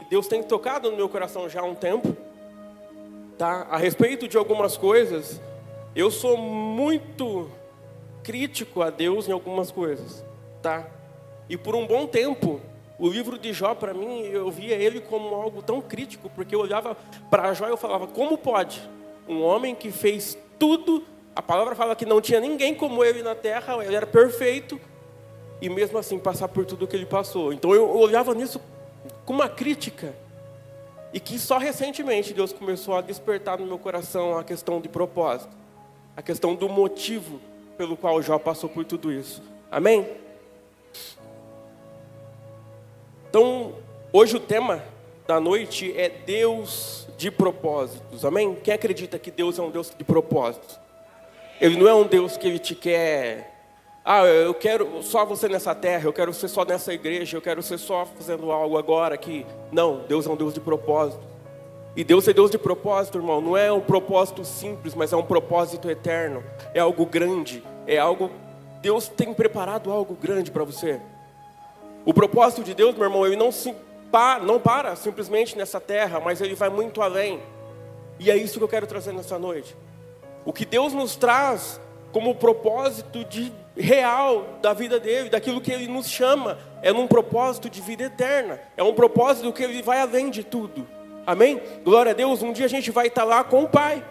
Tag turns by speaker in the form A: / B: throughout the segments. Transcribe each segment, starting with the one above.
A: Deus tem tocado no meu coração já há um tempo, tá? A respeito de algumas coisas, eu sou muito crítico a Deus em algumas coisas, tá? E por um bom tempo, o livro de Jó, para mim, eu via ele como algo tão crítico, porque eu olhava para Jó e eu falava, como pode um homem que fez tudo, a palavra fala que não tinha ninguém como ele na terra, ele era perfeito, e mesmo assim passar por tudo que ele passou. Então eu olhava nisso com uma crítica, e que só recentemente Deus começou a despertar no meu coração a questão de propósito, a questão do motivo pelo qual Jó passou por tudo isso. Amém? Então, hoje o tema da noite é Deus de propósitos. Amém? Quem acredita que Deus é um Deus de propósitos? Ele não é um Deus que ele te quer... eu quero só você nessa terra, eu quero ser só nessa igreja, eu quero ser só fazendo algo agora aqui. Não, Deus é um Deus de propósito. E Deus é Deus de propósito, irmão. Não é um propósito simples, mas é um propósito eterno. É algo grande, é algo... Deus tem preparado algo grande para você. O propósito de Deus, meu irmão, ele não para simplesmente nessa terra, mas ele vai muito além. E é isso que eu quero trazer nessa noite. O que Deus nos traz como propósito real da vida dele, daquilo que ele nos chama, é num propósito de vida eterna. É um propósito que ele vai além de tudo. Amém? Glória a Deus, um dia a gente vai estar lá com o Pai.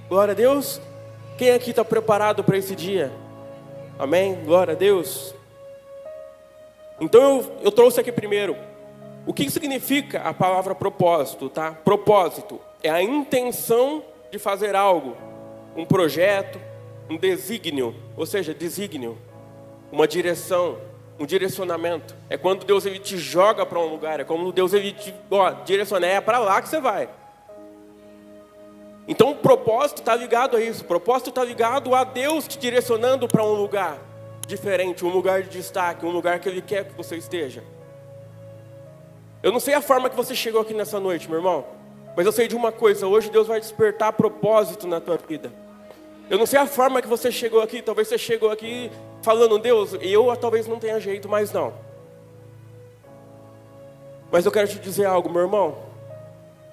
A: Glória a Deus. Quem aqui está preparado para esse dia? Amém? Glória a Deus. Então eu trouxe aqui primeiro, o que significa a palavra propósito, tá? Propósito é a intenção de fazer algo, um projeto, um desígnio, ou seja, desígnio, uma direção, um direcionamento. É quando Deus ele te joga para um lugar, é quando Deus ele te direciona, é para lá que você vai. Então o propósito está ligado a isso, o propósito está ligado a Deus te direcionando para um lugar diferente, um lugar de destaque, um lugar que Ele quer que você esteja. Eu não sei a forma que você chegou aqui nessa noite, meu irmão, mas eu sei de uma coisa, hoje Deus vai despertar propósito na tua vida. Eu não sei a forma que você chegou aqui, talvez você chegou aqui falando, Deus, eu talvez não tenha jeito mais não. Mas eu quero te dizer algo, meu irmão,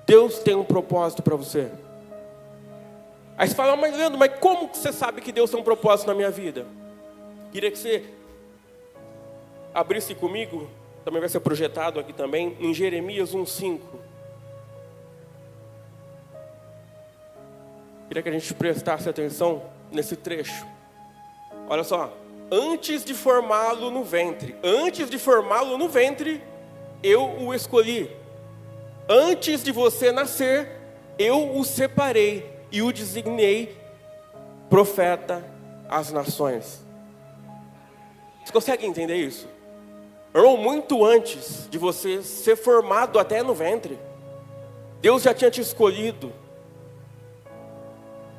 A: Deus tem um propósito para você. Aí você fala, mas Leandro, mas como que você sabe que Deus tem um propósito na minha vida? Queria que você abrisse comigo, também vai ser projetado aqui também, em Jeremias 1:5. Queria que a gente prestasse atenção nesse trecho. Olha só, antes de formá-lo no ventre, eu o escolhi. Antes de você nascer, eu o separei e o designei profeta às nações. Você consegue entender isso? Irmão, muito antes de você ser formado até no ventre, Deus já tinha te escolhido.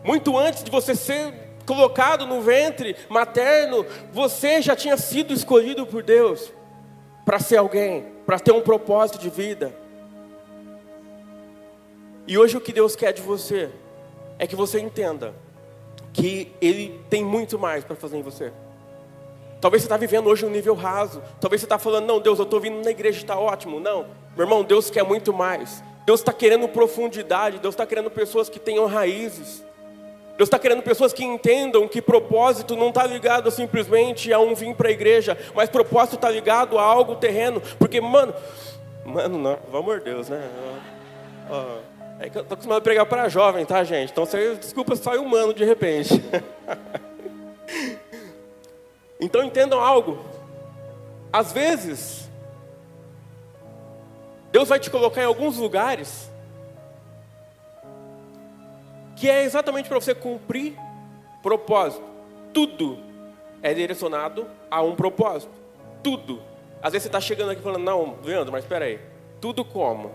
A: Muito antes de você ser colocado no ventre materno, você já tinha sido escolhido por Deus para ser alguém, para ter um propósito de vida. E hoje o que Deus quer de você é que você entenda que Ele tem muito mais para fazer em você. Talvez você está vivendo hoje um nível raso. Talvez você está falando, não, Deus, eu estou vindo na igreja, está ótimo. Não, meu irmão, Deus quer muito mais. Deus está querendo profundidade. Deus está querendo pessoas que tenham raízes. Deus está querendo pessoas que entendam que propósito não está ligado simplesmente a um vir para a igreja, mas propósito está ligado a algo terreno. Porque, mano, não, pelo amor de Deus, né? É que eu estou acostumado a pregar para jovem, tá, gente? Então, desculpa, sai humano de repente. Então entendam algo, às vezes, Deus vai te colocar em alguns lugares, que é exatamente para você cumprir propósito. Tudo é direcionado a um propósito, tudo. Às vezes você está chegando aqui falando, não, Leandro, mas espera aí, tudo como?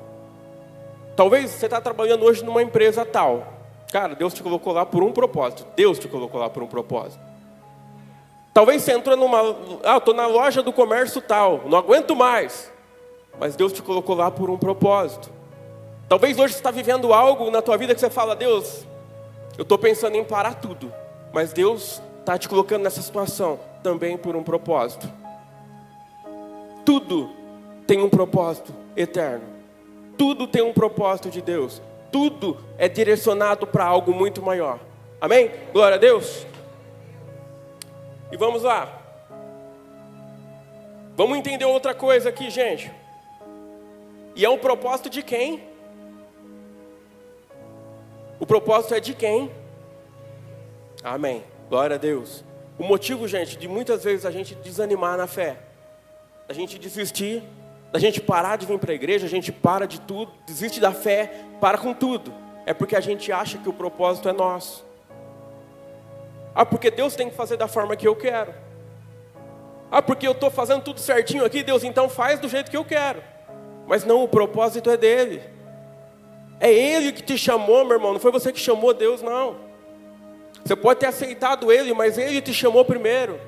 A: Talvez você está trabalhando hoje numa empresa tal, cara, Deus te colocou lá por um propósito, Deus te colocou lá por um propósito. Talvez você entrou eu estou na loja do comércio tal, não aguento mais. Mas Deus te colocou lá por um propósito. Talvez hoje você está vivendo algo na tua vida que você fala, Deus, eu estou pensando em parar tudo. Mas Deus está te colocando nessa situação também por um propósito. Tudo tem um propósito eterno. Tudo tem um propósito de Deus. Tudo é direcionado para algo muito maior. Amém? Glória a Deus. E vamos lá. Vamos entender outra coisa aqui, gente. E é um propósito de quem? O propósito é de quem? Amém. Glória a Deus. O motivo, gente, de muitas vezes a gente desanimar na fé, a gente desistir, a gente parar de vir para a igreja, a gente para de tudo, desiste da fé, para com tudo. É porque a gente acha que o propósito é nosso. Ah, porque Deus tem que fazer da forma que eu quero. Ah, porque eu estou fazendo tudo certinho aqui, Deus então faz do jeito que eu quero. Mas não, o propósito é dele. É Ele que te chamou, meu irmão, não foi você que chamou Deus, não. Você pode ter aceitado Ele, mas Ele te chamou primeiro.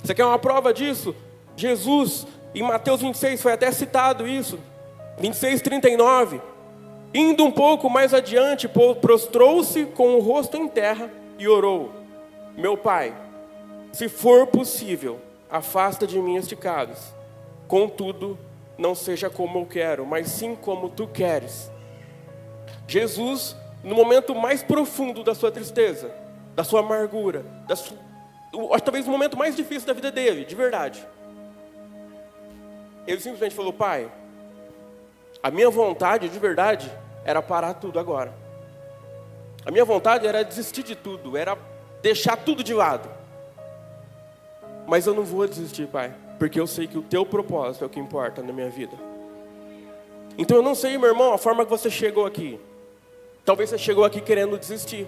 A: Você quer uma prova disso? Jesus, em Mateus 26, foi até citado isso. 26:39. Indo um pouco mais adiante, prostrou-se com o rosto em terra e orou: meu Pai, se for possível, afasta de mim este cálice. Contudo, não seja como eu quero, mas sim como tu queres. Jesus, no momento mais profundo da sua tristeza, da sua amargura, talvez o momento mais difícil da vida dele, de verdade, ele simplesmente falou: Pai, a minha vontade de verdade era parar tudo agora. A minha vontade era desistir de tudo, era deixar tudo de lado. Mas eu não vou desistir, Pai, porque eu sei que o teu propósito é o que importa na minha vida. Então eu não sei, meu irmão, a forma que você chegou aqui. Talvez você chegou aqui querendo desistir.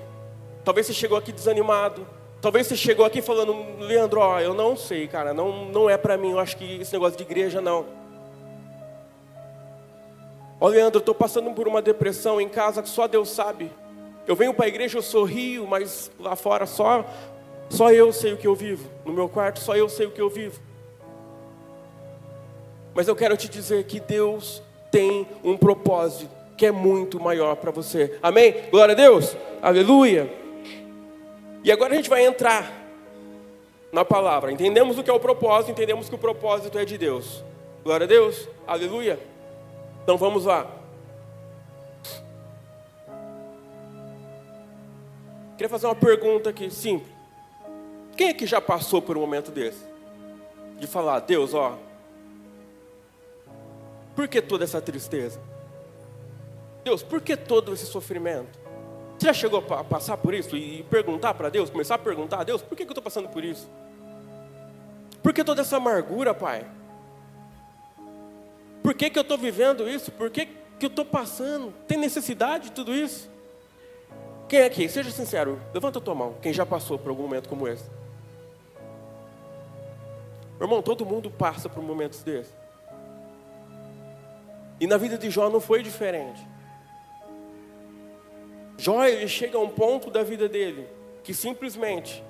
A: Talvez você chegou aqui desanimado. Talvez você chegou aqui falando: Leandro, ó, eu não sei, cara, não é pra mim, eu acho que esse negócio de igreja não. Ó, Leandro, eu estou passando por uma depressão em casa que só Deus sabe. Eu venho para a igreja, eu sorrio, mas lá fora só eu sei o que eu vivo. No meu quarto, só eu sei o que eu vivo. Mas eu quero te dizer que Deus tem um propósito que é muito maior para você. Amém? Glória a Deus. Aleluia. E agora a gente vai entrar na palavra. Entendemos o que é o propósito, entendemos que o propósito é de Deus. Glória a Deus. Aleluia. Então vamos lá. Queria fazer uma pergunta aqui, simples. Quem é que já passou por um momento desse? De falar: Deus, ó, por que toda essa tristeza? Deus, por que todo esse sofrimento? Você já chegou a passar por isso e perguntar para Deus, começar a perguntar: Deus, por que eu estou passando por isso? Por que toda essa amargura, Pai? Por que eu estou vivendo isso? Por que eu estou passando? Tem necessidade de tudo isso? Quem é aqui? Seja sincero, levanta a tua mão. Quem já passou por algum momento como esse? Meu irmão, todo mundo passa por momentos desses. E na vida de Jó não foi diferente. Jó, ele chega a um ponto da vida dele que simplesmente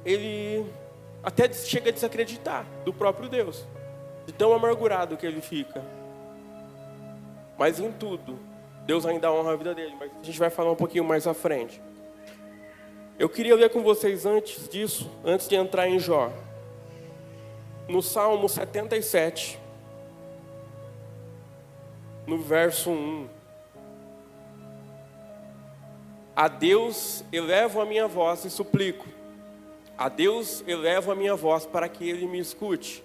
A: ele até chega a desacreditar do próprio Deus, de tão amargurado que ele fica. Mas em tudo, Deus ainda honra a vida dele. Mas a gente vai falar um pouquinho mais à frente. Eu queria ler com vocês antes disso, antes de entrar em Jó, no Salmo 77, no verso 1. A Deus elevo a minha voz e suplico. A Deus elevo a minha voz para que Ele me escute.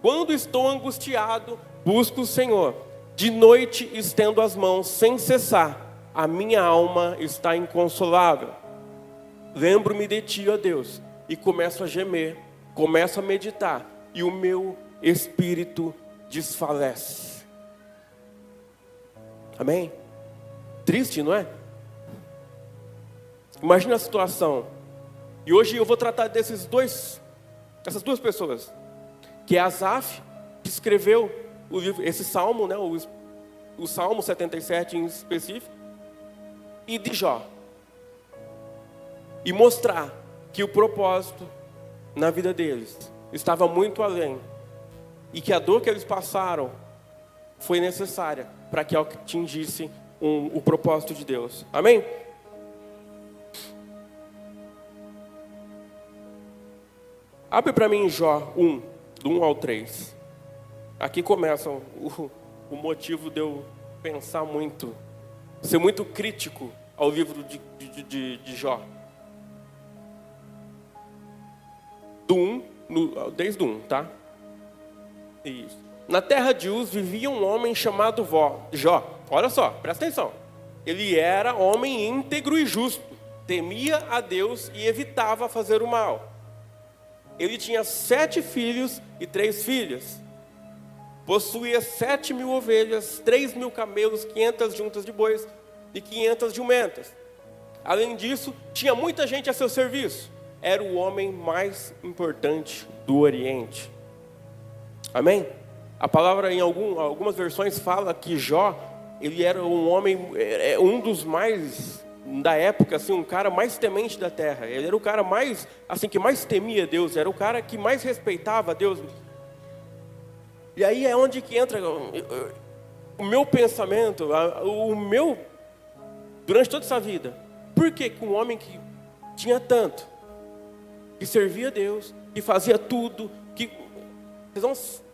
A: Quando estou angustiado, busco o Senhor. De noite estendo as mãos sem cessar. A minha alma está inconsolável. Lembro-me de Ti, ó Deus, e começo a gemer, começo a meditar, e o meu espírito desfalece. Amém? Triste, não é? Imagina a situação. E hoje eu vou tratar dessas duas pessoas. Que é Asaf, que escreveu o livro, esse salmo, né, o Salmo 77 em específico, e de Jó. E mostrar que o propósito na vida deles estava muito além. E que a dor que eles passaram foi necessária para que atingisse o propósito de Deus. Amém? Abre para mim em Jó 1, do 1 ao 3. Aqui começa o motivo de eu pensar muito, ser muito crítico ao livro de Jó. Desde o 1, tá? Isso. Na terra de Uz vivia um homem chamado Jó. Olha só, presta atenção. Ele era homem íntegro e justo, temia a Deus e evitava fazer o mal. Ele tinha 7 filhos e 3 filhas. Possuía 7.000 ovelhas, 3.000 camelos, 500 juntas de bois e 500 jumentas. Além disso, tinha muita gente a seu serviço. Era o homem mais importante do Oriente. Amém? A palavra em algumas versões fala que Jó, ele era um homem, um dos mais, da época, assim, um cara mais temente da terra. Ele era o cara mais, assim, que mais temia Deus. Era o cara que mais respeitava Deus. E aí é onde que entra o meu pensamento, durante toda essa vida. Por que um homem que tinha tanto, que servia a Deus, que fazia tudo,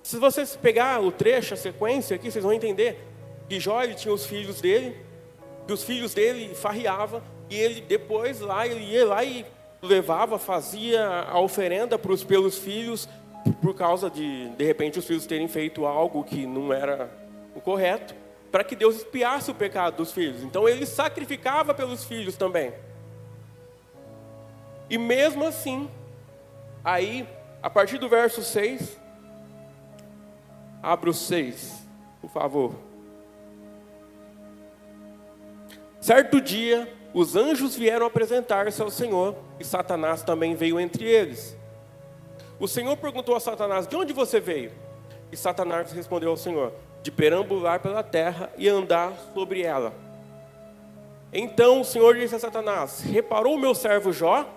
A: se vocês pegar o trecho, a sequência aqui, vocês vão entender que Jó, ele tinha os filhos dele, que os filhos dele farreavam, e ele depois ele ia lá e levava, fazia a oferenda pelos filhos, por causa de repente, os filhos terem feito algo que não era o correto, para que Deus expiasse o pecado dos filhos. Então ele sacrificava pelos filhos também. E mesmo assim, aí, a partir do verso 6, abra o 6, por favor. Certo dia, os anjos vieram apresentar-se ao Senhor, e Satanás também veio entre eles. O Senhor perguntou a Satanás: de onde você veio? E Satanás respondeu ao Senhor: de perambular pela terra e andar sobre ela. Então o Senhor disse a Satanás: reparou o meu servo Jó?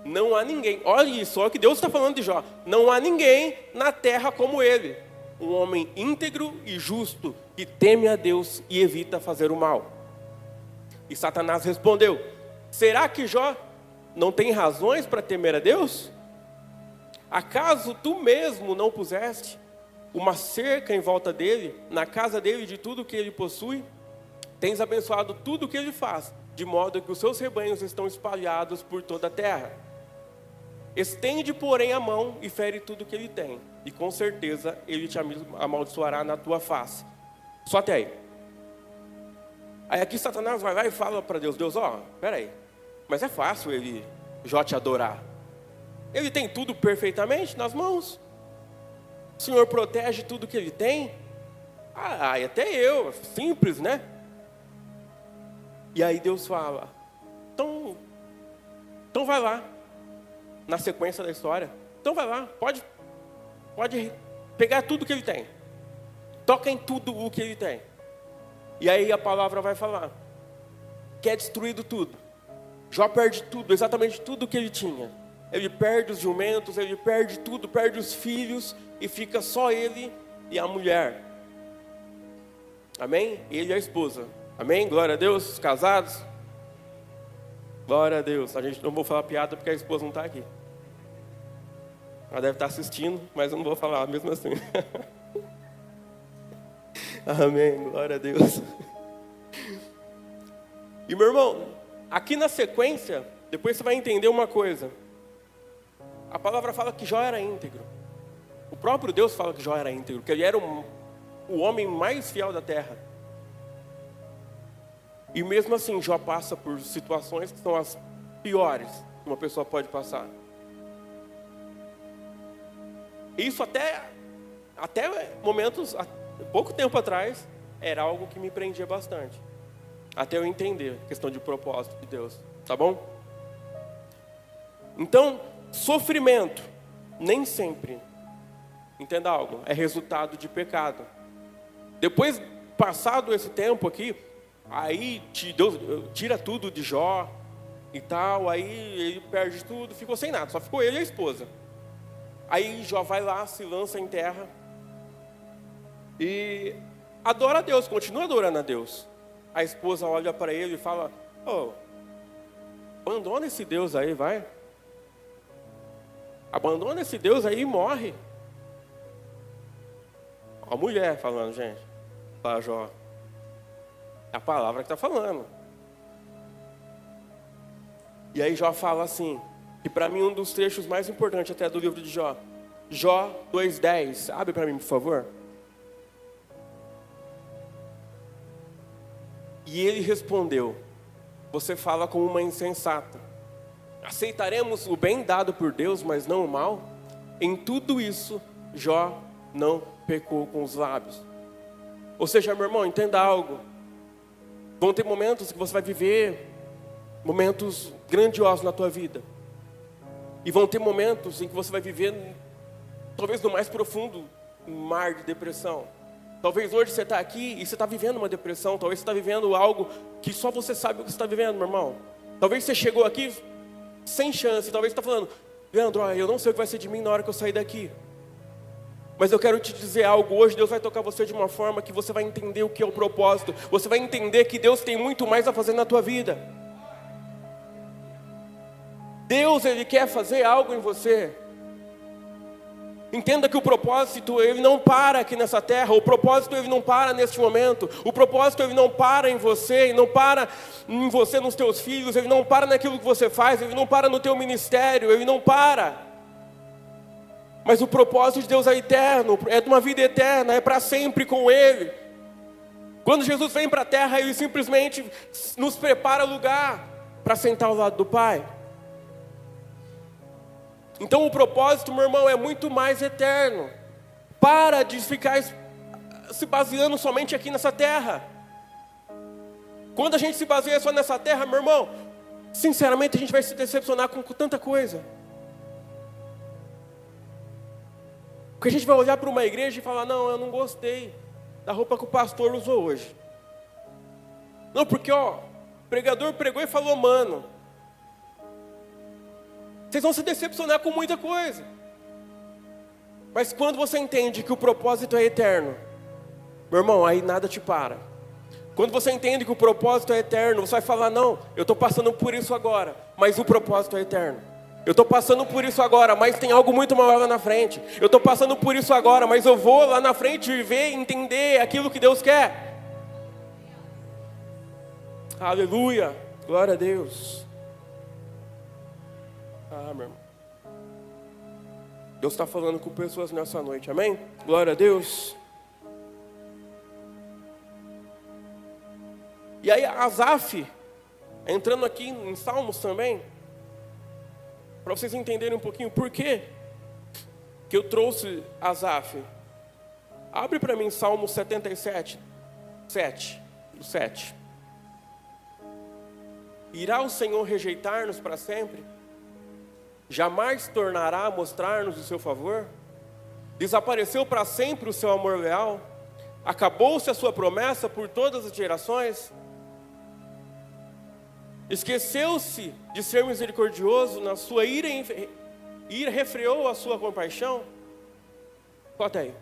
A: Não há ninguém, olha isso, olha o que Deus está falando de Jó. Não há ninguém na terra como ele, um homem íntegro e justo, que teme a Deus e evita fazer o mal. E Satanás respondeu: será que Jó não tem razões para temer a Deus? Acaso tu mesmo não puseste uma cerca em volta dele, na casa dele, de tudo que ele possui? Tens abençoado tudo o que ele faz, de modo que os seus rebanhos estão espalhados por toda a terra. Estende, porém, a mão e fere tudo que ele tem, e com certeza ele te amaldiçoará na tua face. Só até aí. Aí aqui Satanás vai lá e fala para Deus: Deus, peraí, mas é fácil Jó te adorar. Ele tem tudo perfeitamente nas mãos. O Senhor protege tudo que ele tem. E até eu, simples, né? E aí Deus fala: então vai lá, na sequência da história. Então vai lá, pode pegar tudo que ele tem. Toca em tudo o que ele tem. E aí a palavra vai falar que é destruído tudo. Jó perde tudo, exatamente tudo que ele tinha. Ele perde os jumentos, ele perde tudo, perde os filhos, e fica só ele e a mulher. Amém? Ele e a esposa. Amém? Glória a Deus, os casados. Glória a Deus. A gente não vou falar piada porque a esposa não está aqui. Ela deve estar assistindo, mas eu não vou falar mesmo assim. Amém, glória a Deus. E meu irmão, aqui na sequência, depois você vai entender uma coisa. A palavra fala que Jó era íntegro. O próprio Deus fala que Jó era íntegro, que ele era o homem mais fiel da terra. E mesmo assim, Jó passa por situações que são as piores que uma pessoa pode passar. Isso até momentos, pouco tempo atrás, era algo que me prendia bastante. Até eu entender a questão de propósito de Deus. Tá bom? Então, sofrimento, nem sempre, entenda algo, é resultado de pecado. Depois, passado esse tempo aqui, aí Deus tira tudo de Jó e tal, aí ele perde tudo, ficou sem nada, só ficou ele e a esposa. Aí Jó vai lá, se lança em terra e adora a Deus, continua adorando a Deus. A esposa olha para ele e fala: abandona esse Deus aí, vai. Abandona esse Deus aí e morre. A mulher falando, gente. Para Jó. É a palavra que está falando. E aí Jó fala assim, que para mim um dos trechos mais importantes até do livro de Jó. Jó 2:10. Abre para mim, por favor. E ele respondeu, você fala como uma insensata. Aceitaremos o bem dado por Deus, mas não o mal? Em tudo isso, Jó não pecou com os lábios. Ou seja, meu irmão, entenda algo. Vão ter momentos que você vai viver momentos grandiosos na tua vida. E vão ter momentos em que você vai viver, talvez no mais profundo mar de depressão. Talvez hoje você está aqui e você está vivendo uma depressão. Talvez você está vivendo algo que só você sabe o que você está vivendo, meu irmão. Talvez você chegou aqui sem chance. Talvez você está falando, Leandro, eu não sei o que vai ser de mim na hora que eu sair daqui. Mas eu quero te dizer algo, hoje Deus vai tocar você de uma forma que você vai entender o que é o propósito. Você vai entender que Deus tem muito mais a fazer na tua vida. Deus, Ele quer fazer algo em você. Entenda que o propósito, ele não para aqui nessa terra. O propósito, ele não para neste momento. O propósito, ele não para em você. Ele não para em você, nos teus filhos. Ele não para naquilo que você faz. Ele não para no teu ministério. Ele não para. Mas o propósito de Deus é eterno. É de uma vida eterna. É para sempre com Ele. Quando Jesus vem para a terra, Ele simplesmente nos prepara lugar para sentar ao lado do Pai. Então o propósito, meu irmão, é muito mais eterno. Para de ficar se baseando somente aqui nessa terra. Quando a gente se baseia só nessa terra, meu irmão, sinceramente a gente vai se decepcionar com tanta coisa. Porque a gente vai olhar para uma igreja e falar, não, eu não gostei da roupa que o pastor usou hoje. Não, porque o pregador pregou e falou, mano, vocês vão se decepcionar com muita coisa. Mas quando você entende que o propósito é eterno, meu irmão, aí nada te para. Quando você entende que o propósito é eterno, você vai falar, não, eu estou passando por isso agora, mas o propósito é eterno. Eu estou passando por isso agora, mas tem algo muito maior lá na frente. Eu estou passando por isso agora, mas eu vou lá na frente viver e entender aquilo que Deus quer. Aleluia, glória a Deus. Meu irmão. Deus está falando com pessoas nessa noite, amém? Glória a Deus. E aí Asaf, entrando aqui em Salmos também, para vocês entenderem um pouquinho por quê que eu trouxe Asaf. Abre para mim Salmo 77, 7. Irá o Senhor rejeitar-nos para sempre? Jamais tornará a mostrar-nos o seu favor? Desapareceu para sempre o seu amor leal? Acabou-se a sua promessa por todas as gerações? Esqueceu-se de ser misericordioso, na sua ira refreou a sua compaixão? Bota aí.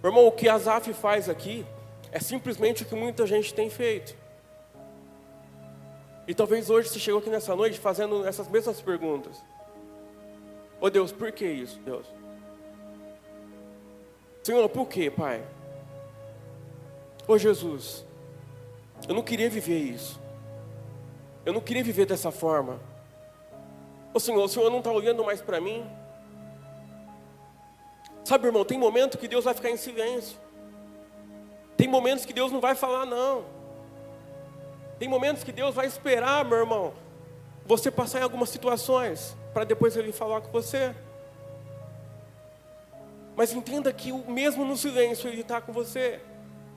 A: Meu irmão, o que Asaf faz aqui é simplesmente o que muita gente tem feito. E talvez hoje você chegou aqui nessa noite fazendo essas mesmas perguntas. Ô Deus, por que isso, Deus? Senhor, por que, Pai? Ô Jesus, eu não queria viver isso. Eu não queria viver dessa forma. Ô Senhor, o Senhor não está olhando mais para mim? Sabe, irmão, tem momento que Deus vai ficar em silêncio. Tem momentos que Deus não vai falar não. Tem momentos que Deus vai esperar, meu irmão, você passar em algumas situações, para depois Ele falar com você. Mas entenda que mesmo no silêncio Ele está com você.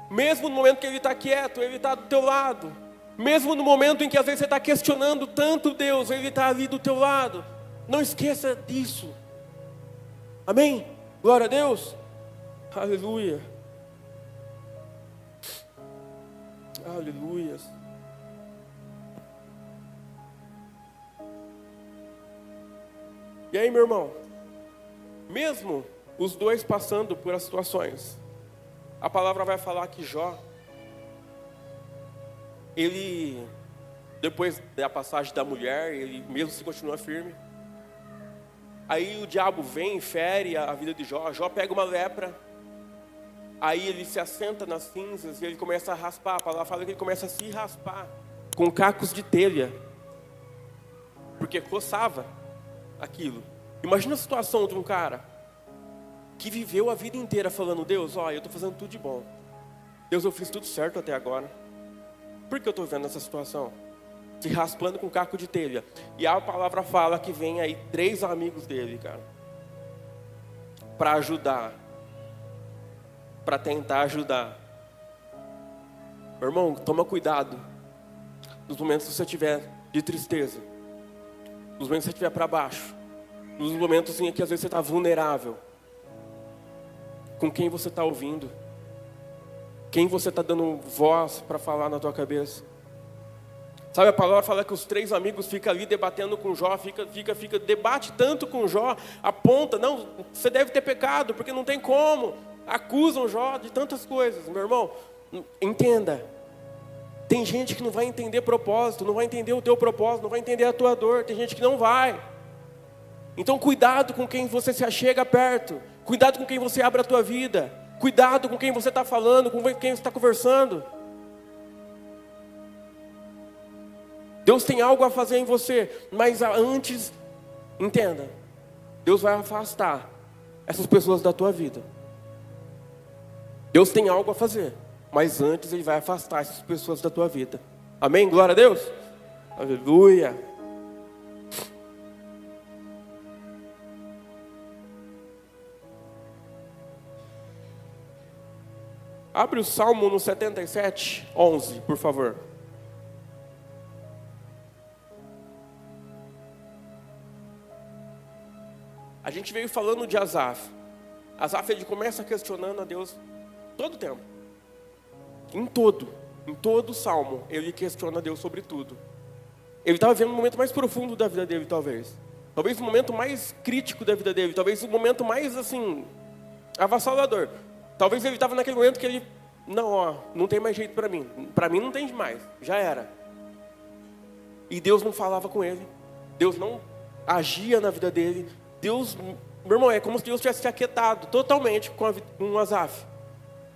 A: Mesmo no momento que Ele está quieto, Ele está do teu lado. Mesmo no momento em que às vezes você está questionando tanto Deus, Ele está ali do teu lado. Não esqueça disso. Amém? Glória a Deus. Aleluia. Aleluia. E aí, meu irmão, mesmo os dois passando por as situações, a palavra vai falar que Jó, ele, depois da passagem da mulher, ele mesmo se continua firme. Aí o diabo vem e fere a vida de Jó. Jó pega uma lepra. Aí ele se assenta nas cinzas e ele começa a raspar. A palavra fala que ele começa a se raspar com cacos de telha, porque coçava aquilo. Imagina a situação de um cara que viveu a vida inteira falando: Deus, ó, eu estou fazendo tudo de bom. Deus, eu fiz tudo certo até agora. Por que eu estou vendo essa situação? Se raspando com caco de telha. E a palavra fala que vem aí 3 amigos dele, cara, para ajudar, para tentar ajudar. Meu irmão, toma cuidado nos momentos que você estiver de tristeza, nos momentos que você estiver para baixo, nos momentos em que às vezes você está vulnerável. Com quem você está ouvindo? Quem você está dando voz para falar na tua cabeça? Sabe, a palavra fala que os 3 amigos ficam ali debatendo com Jó, debate tanto com Jó, aponta: não, você deve ter pecado, porque não tem como. Acusam Jó de tantas coisas. Meu irmão, entenda. Tem gente que não vai entender propósito, não vai entender o teu propósito, não vai entender a tua dor. Tem gente que não vai. Então cuidado com quem você se achega perto. Cuidado com quem você abre a tua vida. Cuidado com quem você está falando, com quem você está conversando. Deus tem algo a fazer em você, mas antes, entenda, Deus vai afastar essas pessoas da tua vida. Deus tem algo a fazer, mas antes Ele vai afastar essas pessoas da tua vida. Amém? Glória a Deus. Aleluia. Abre o Salmo no 77, 11, por favor. A gente veio falando de Asaf. Asaf, ele começa questionando a Deus todo o tempo. Em todo Salmo, ele questiona a Deus sobre tudo. Ele estava vivendo o momento mais profundo da vida dele, talvez. Talvez o momento mais crítico da vida dele. Talvez o momento mais, assim, avassalador. Talvez ele estava naquele momento que ele: não, ó, não tem mais jeito para mim. Para mim não tem mais, já era. E Deus não falava com ele. Deus não agia na vida dele. Deus, meu irmão, é como se Deus tivesse se aquietado totalmente com Asaf.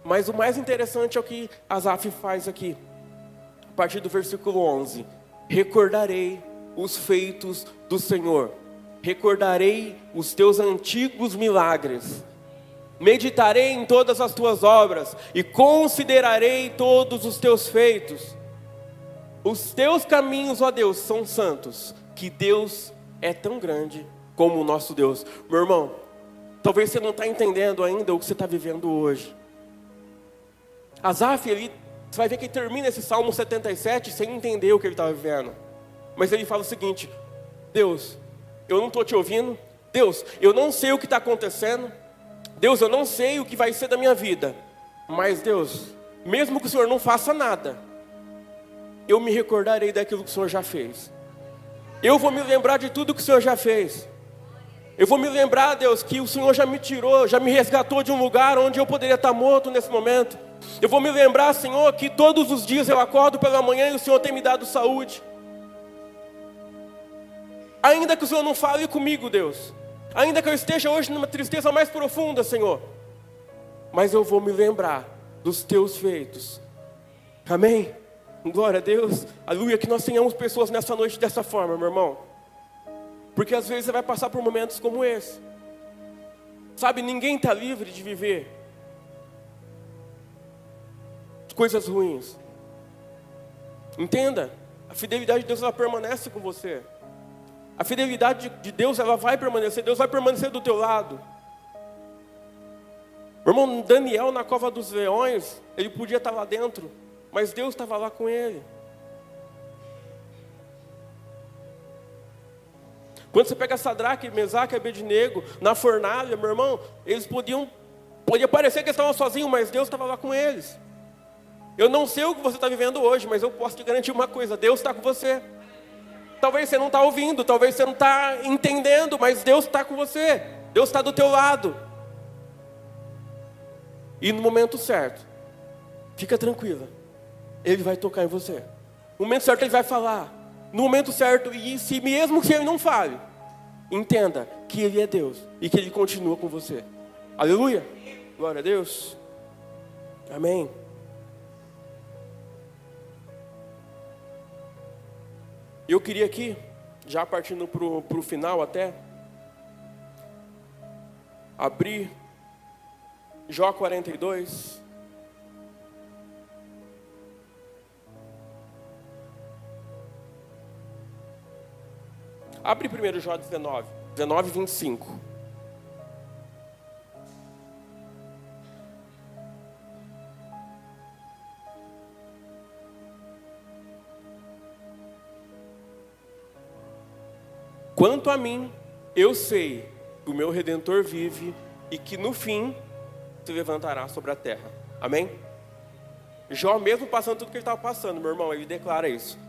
A: Mas o mais interessante é o que Asaf faz aqui. A partir do versículo 11. Recordarei os feitos do Senhor. Recordarei os teus antigos milagres. Meditarei em todas as tuas obras e considerarei todos os teus feitos. Os teus caminhos, ó Deus, são santos, que Deus é tão grande como o nosso Deus. Meu irmão, talvez você não está entendendo ainda o que você está vivendo hoje. Asaf, você vai ver que ele termina esse Salmo 77 sem entender o que ele estava vivendo. Mas ele fala o seguinte: Deus, eu não estou te ouvindo. Deus, eu não sei o que está acontecendo. Deus, eu não sei o que vai ser da minha vida. Mas Deus, mesmo que o Senhor não faça nada, eu me recordarei daquilo que o Senhor já fez. Eu vou me lembrar de tudo que o Senhor já fez. Eu vou me lembrar, Deus, que o Senhor já me tirou, já me resgatou de um lugar onde eu poderia estar morto nesse momento. Eu vou me lembrar, Senhor, que todos os dias eu acordo pela manhã e o Senhor tem me dado saúde. Ainda que o Senhor não fale comigo, Deus, ainda que eu esteja hoje numa tristeza mais profunda, Senhor, mas eu vou me lembrar dos teus feitos. Amém? Glória a Deus. Aleluia, que nós tenhamos pessoas nessa noite dessa forma, meu irmão. Porque às vezes você vai passar por momentos como esse. Sabe, ninguém está livre de viver coisas ruins. Entenda, a fidelidade de Deus, ela permanece com você. A fidelidade de Deus, ela vai permanecer. Deus vai permanecer do teu lado. Meu irmão, Daniel na cova dos leões, ele podia estar lá dentro, mas Deus estava lá com ele. Quando você pega Sadraque, Mesaque e Abednego na fornalha, meu irmão, eles podia parecer que eles estavam sozinhos, mas Deus estava lá com eles. Eu não sei o que você está vivendo hoje, mas eu posso te garantir uma coisa: Deus está com você. Talvez você não está ouvindo, talvez você não está entendendo, mas Deus está com você. Deus está do teu lado. E no momento certo, fica tranquila, Ele vai tocar em você. No momento certo Ele vai falar. No momento certo, e se mesmo que Ele não fale, entenda, que Ele é Deus e que Ele continua com você. Aleluia! Glória a Deus. Amém. Eu queria aqui, já partindo para o final até, abrir Jó 42. Abre primeiro Jó 19, 25. Quanto a mim, eu sei que o meu Redentor vive e que no fim se levantará sobre a terra. Amém? Jó, mesmo passando tudo que ele estava passando, meu irmão, ele declara isso.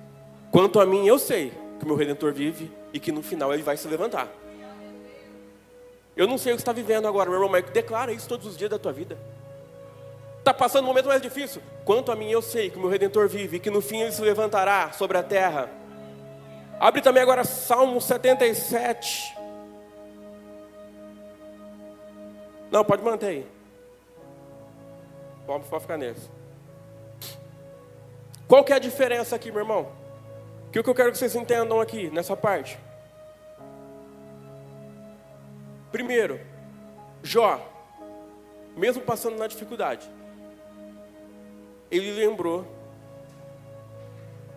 A: Quanto a mim, eu sei que o meu Redentor vive e que no final ele vai se levantar. Eu não sei o que você está vivendo agora, meu irmão, mas declara isso todos os dias da tua vida. Está passando um momento mais difícil? Quanto a mim, eu sei que o meu Redentor vive e que no fim ele se levantará sobre a terra. Abre também agora Salmo 77. Não, pode manter aí. Pode ficar nesse. Qual que é a diferença aqui, meu irmão? Que o que eu quero que vocês entendam aqui, nessa parte. Primeiro, Jó, mesmo passando na dificuldade, ele lembrou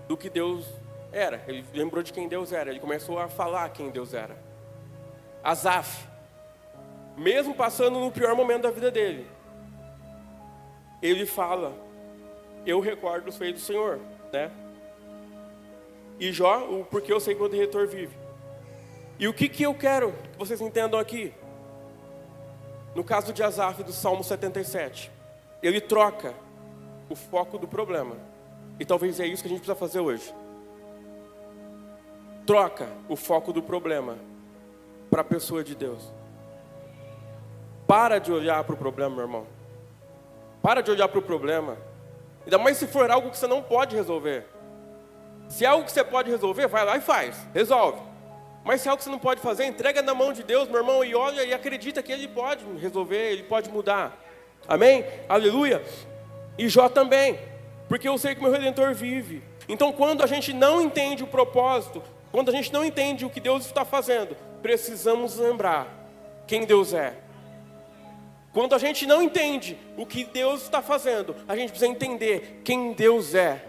A: do que Deus era. Ele lembrou de quem Deus era. Ele começou a falar quem Deus era. Asaf, mesmo passando no pior momento da vida dele, ele fala: eu recordo os feitos do Senhor, né? E Jó, porque eu sei que o Redentor vive. E o que eu quero que vocês entendam aqui? No caso de Asaf, do Salmo 77, ele troca o foco do problema. E talvez é isso que a gente precisa fazer hoje. Troca o foco do problema para a pessoa de Deus. Para de olhar para o problema, meu irmão. Para de olhar para o problema. Ainda mais se for algo que você não pode resolver. Se é algo que você pode resolver, vai lá e faz. Resolve. Mas se é algo que você não pode fazer, entrega na mão de Deus, meu irmão, e olha e acredita que Ele pode resolver, Ele pode mudar. Amém? Aleluia. E Jó também. Porque eu sei que meu Redentor vive. Então quando a gente não entende o propósito, quando a gente não entende o que Deus está fazendo, precisamos lembrar quem Deus é. Quando a gente não entende o que Deus está fazendo, a gente precisa entender quem Deus é.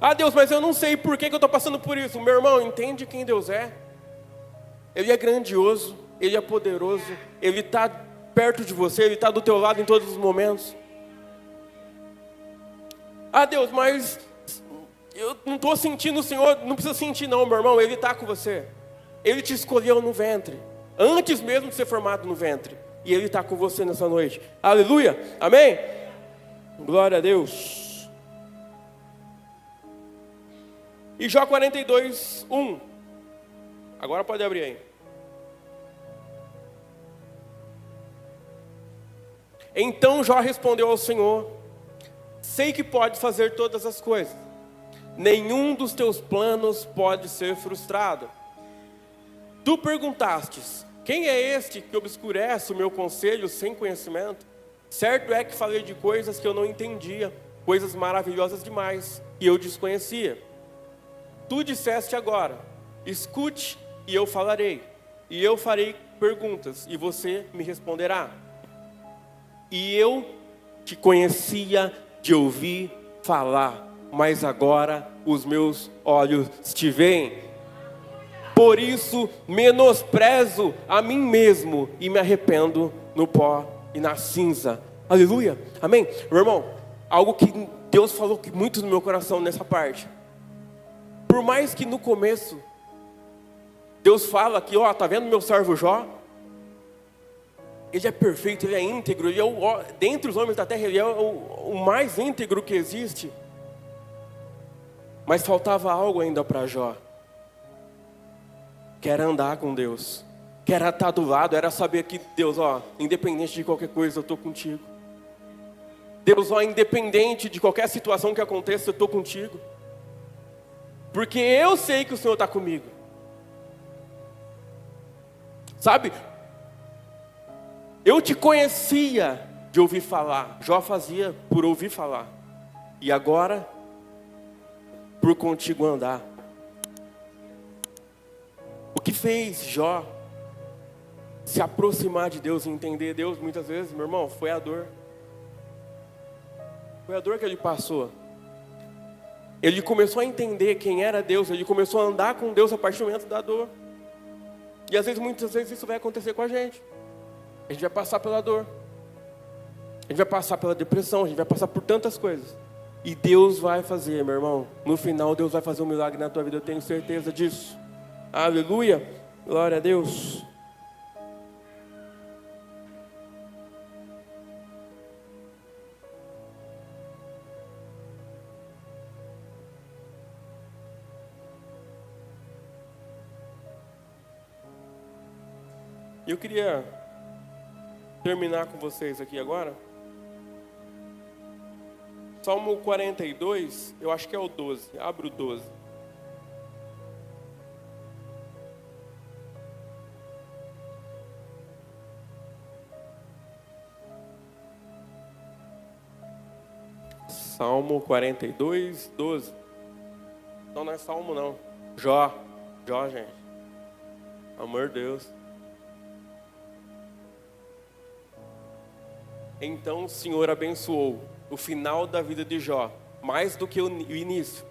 A: Ah, Deus, mas eu não sei por que eu estou passando por isso. Meu irmão, entende quem Deus é? Ele é grandioso, Ele é poderoso, Ele está perto de você, Ele está do teu lado em todos os momentos. Ah, Deus, mas eu não estou sentindo o Senhor. Não precisa sentir não, meu irmão, Ele está com você. Ele te escolheu no ventre, antes mesmo de ser formado no ventre. E Ele está com você nessa noite. Aleluia, amém? Glória a Deus. E Jó 42, 1. Agora pode abrir aí. Então Jó respondeu ao Senhor: sei que pode fazer todas as coisas. Nenhum dos teus planos pode ser frustrado. Tu perguntastes: quem é este que obscurece o meu conselho sem conhecimento? Certo é que falei de coisas que eu não entendia, coisas maravilhosas demais, que eu desconhecia. Tu disseste agora: escute e eu falarei, e eu farei perguntas e você me responderá. E eu te conhecia de ouvir falar, mas agora os meus olhos te veem. Por isso menosprezo a mim mesmo e me arrependo no pó e na cinza. Aleluia, amém? Meu irmão, algo que Deus falou muito no meu coração nessa parte. Por mais que no começo Deus fala que, ó, tá vendo meu servo Jó? Ele é perfeito, ele é íntegro, ele é dentre os homens da terra, ele é o mais íntegro que existe. Mas faltava algo ainda para Jó. Que era andar com Deus, que era estar do lado, era saber que Deus, ó, independente de qualquer coisa, eu estou contigo. Deus, ó, independente de qualquer situação que aconteça, eu estou contigo. porque eu sei que o Senhor está comigo. Sabe? Eu te conhecia de ouvir falar. Jó fazia por ouvir falar. E agora, por contigo andar. O que fez Jó se aproximar de Deus e entender Deus muitas vezes, meu irmão, foi a dor. Foi a dor que ele passou. Ele começou a entender quem era Deus. Ele começou a andar com Deus a partir do momento da dor. E às vezes, muitas vezes, isso vai acontecer com a gente. A gente vai passar pela dor. A gente vai passar pela depressão. A gente vai passar por tantas coisas. E Deus vai fazer, meu irmão. No final, Deus vai fazer um milagre na tua vida. Eu tenho certeza disso. Aleluia. Glória a Deus. Eu queria terminar com vocês aqui agora. Salmo 42, eu acho que é o 12. Abre o 12. Salmo 42, 12. Não é Salmo não. Jó, gente. Amor de Deus. Então o Senhor abençoou o final da vida de Jó, mais do que o início.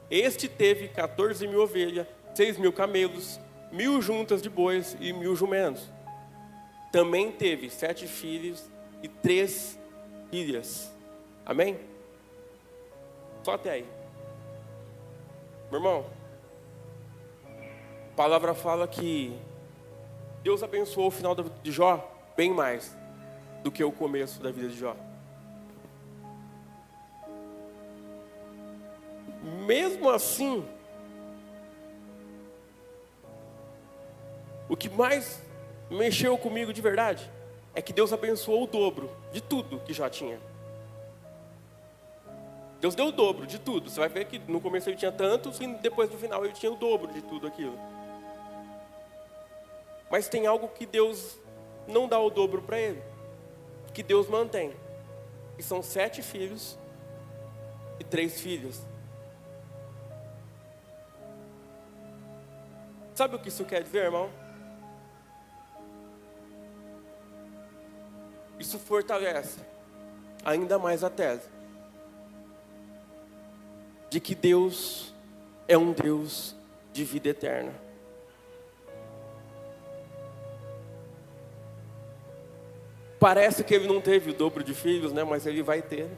A: Este teve 14.000 ovelhas, 6.000 camelos, 1.000 juntas de bois e 1.000 jumentos. Também teve 7 filhos e 3 filhas. Amém? Só até aí. Meu irmão, a palavra fala que Deus abençoou o final da vida de Jó bem mais do que o começo da vida de Jó. Mesmo assim, o que mais mexeu comigo de verdade é que Deus abençoou o dobro de tudo que Jó tinha. Deus deu o dobro de tudo. Você vai ver que no começo ele tinha tanto, e depois no final ele tinha o dobro de tudo aquilo. Mas tem algo que Deus não dá o dobro para ele, que Deus mantém, que são 7 filhos e 3 filhas. Sabe o que isso quer dizer, irmão? Isso fortalece ainda mais a tese de que Deus é um Deus de vida eterna. Parece que ele não teve o dobro de filhos, né? Mas ele vai ter.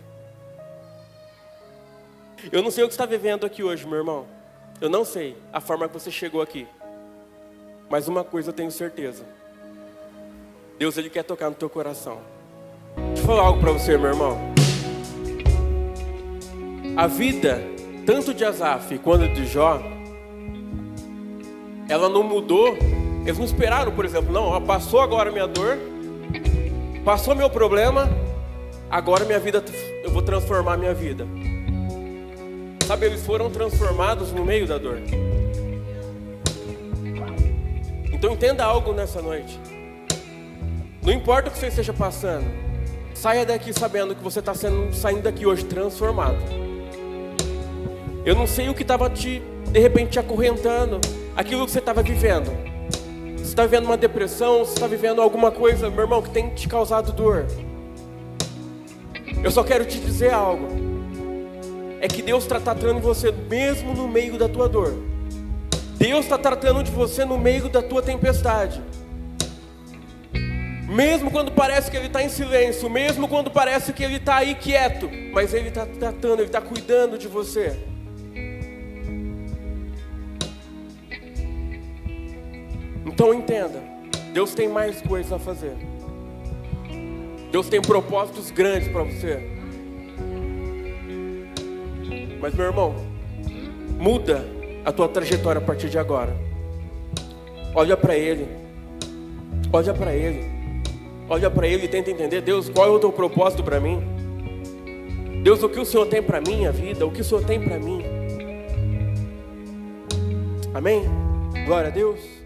A: Eu não sei o que você está vivendo aqui hoje, meu irmão. Eu não sei a forma que você chegou aqui. Mas uma coisa eu tenho certeza. Deus, Ele quer tocar no teu coração. Deixa eu falar algo para você, meu irmão. A vida, tanto de Asaf quanto de Jó, ela não mudou. Eles não esperaram, por exemplo, não, passou agora a minha dor, passou meu problema, agora minha vida, eu vou transformar minha vida. Sabe, eles foram transformados no meio da dor. Então entenda algo nessa noite. Não importa o que você esteja passando, saia daqui sabendo que você está saindo daqui hoje transformado. Eu não sei o que estava de repente te acorrentando, aquilo que você estava vivendo. Você está vivendo uma depressão, você está vivendo alguma coisa, meu irmão, que tem te causado dor. Eu só quero te dizer algo. É que Deus está tratando de você mesmo no meio da tua dor. Deus está tratando de você no meio da tua tempestade. Mesmo quando parece que Ele está em silêncio, mesmo quando parece que Ele está aí quieto, mas Ele está tratando, Ele está cuidando de você. Então entenda, Deus tem mais coisas a fazer. Deus tem propósitos grandes para você. Mas meu irmão, muda a tua trajetória a partir de agora. Olha para Ele. Olha para Ele. Olha para Ele e tenta entender, Deus, qual é o teu propósito para mim? Deus, o que o Senhor tem para minha vida? O que o Senhor tem para mim? Amém? Glória a Deus.